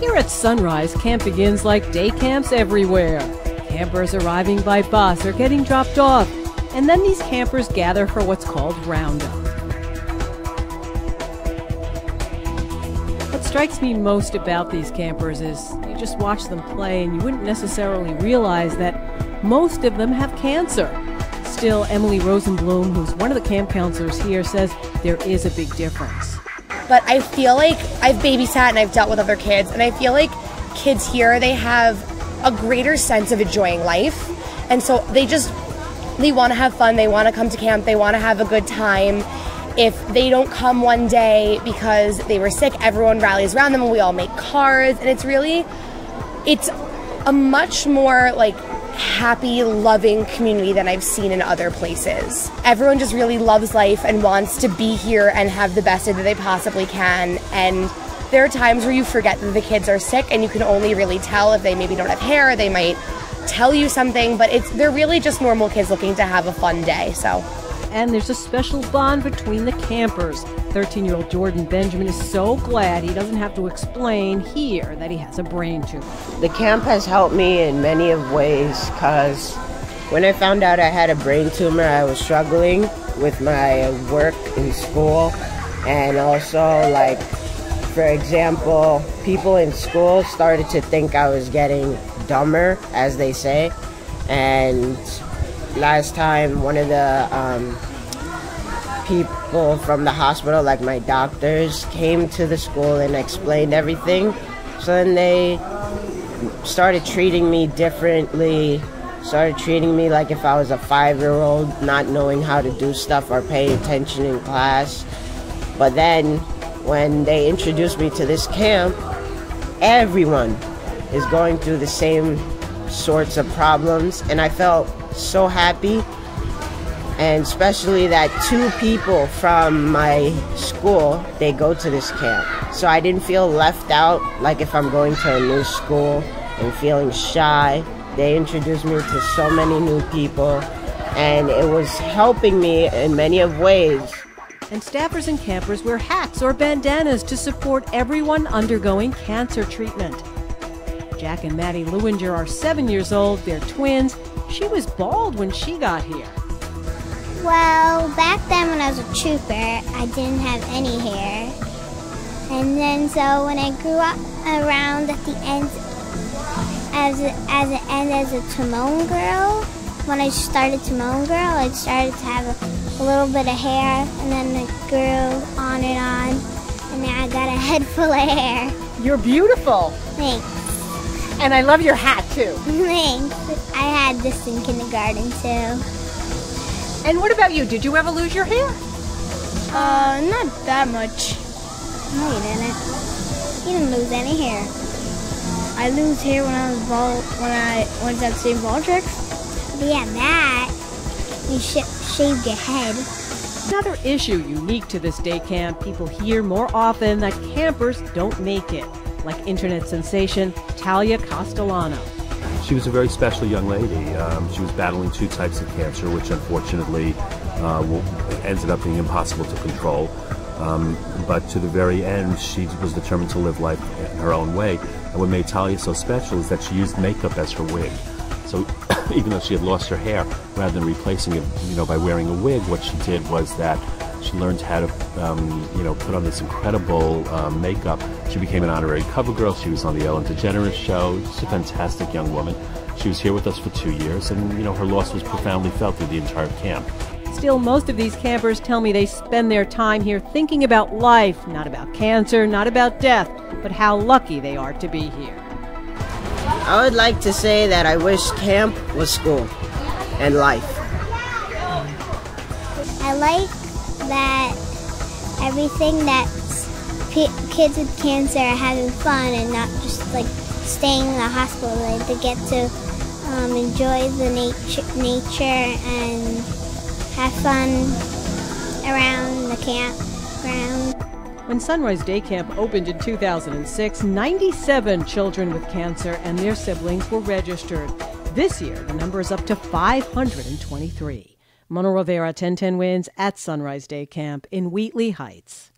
Here at Sunrise, camp begins like day camps everywhere. Campers arriving by bus or getting dropped off, and then these campers gather for what's called roundup. What strikes me most about these campers is you just watch them play and you wouldn't necessarily realize that most of them have cancer. Still, Emily Rosenblum, who's one of the camp counselors here, says there is a big difference. But I feel like I've babysat and I've dealt with other kids, and I feel like kids here, they have a greater sense of enjoying life. And so they want to have fun, they want to come to camp, they want to have a good time. If they don't come one day because they were sick, everyone rallies around them and we all make cards. And it's a much more like happy, loving community than I've seen in other places. Everyone just really loves life and wants to be here and have the best day that they possibly can. And there are times where you forget that the kids are sick and you can only really tell if they maybe don't have hair, they might tell you something, but they're really just normal kids looking to have a fun day. And there's a special bond between the campers. 13-year-old Jordan Benjamin is so glad he doesn't have to explain here that he has a brain tumor. The camp has helped me in many of ways because when I found out I had a brain tumor, I was struggling with my work in school. And also, like, for example, people in school started to think I was getting dumber, as they say. And last time, one of the people from the hospital, like my doctors, came to the school and explained everything. So then they started treating me differently, started treating me like if I was a 5-year-old, not knowing how to do stuff or pay attention in class. But then when they introduced me to this camp, everyone is going through the same sorts of problems, and I felt so happy. And especially that 2 people from my school, they go to this camp. So I didn't feel left out, like if I'm going to a new school and feeling shy. They introduced me to so many new people, and it was helping me in many of ways. And staffers and campers wear hats or bandanas to support everyone undergoing cancer treatment. Jack and Maddy Lewinger are 7 years old. They're twins. She was bald when she got here. Well, back then when I was a trooper, I didn't have any hair. And then so when I grew up around at the end, as a Timon girl, when I started Timon girl, I started to have a little bit of hair, and then it grew on and on, and now I got a head full of hair. You're beautiful. Thanks. And I love your hat too. Thanks. I had this in kindergarten too. And what about you? Did you ever lose your hair? Not that much. No, you didn't. You didn't lose any hair. I lose hair when I was bald, when I went to St. Ball tricks. But yeah, that, you shaved your head. Another issue unique to this day camp people hear more often that campers don't make it, like internet sensation Talia Castellano. She was a very special young lady. She was battling 2 types of cancer, which unfortunately ended up being impossible to control. But to the very end, she was determined to live life in her own way. And what made Talia so special is that she used makeup as her wig. So even though she had lost her hair, rather than replacing it, by wearing a wig, what she did was that she learned how to, put on this incredible makeup. She became an honorary cover girl. She was on the Ellen DeGeneres show. She's a fantastic young woman. She was here with us for 2 years, and, her loss was profoundly felt through the entire camp. Still, most of these campers tell me they spend their time here thinking about life, not about cancer, not about death, but how lucky they are to be here. I would like to say that I wish camp was school and life. I like that everything that kids with cancer are having fun and not just like staying in the hospital. They get to enjoy the nature and have fun around the campground. When Sunrise Day Camp opened in 2006, 97 children with cancer and their siblings were registered. This year, the number is up to 523. Mona Rivera, 1010 Wins at Sunrise Day Camp in Wheatley Heights.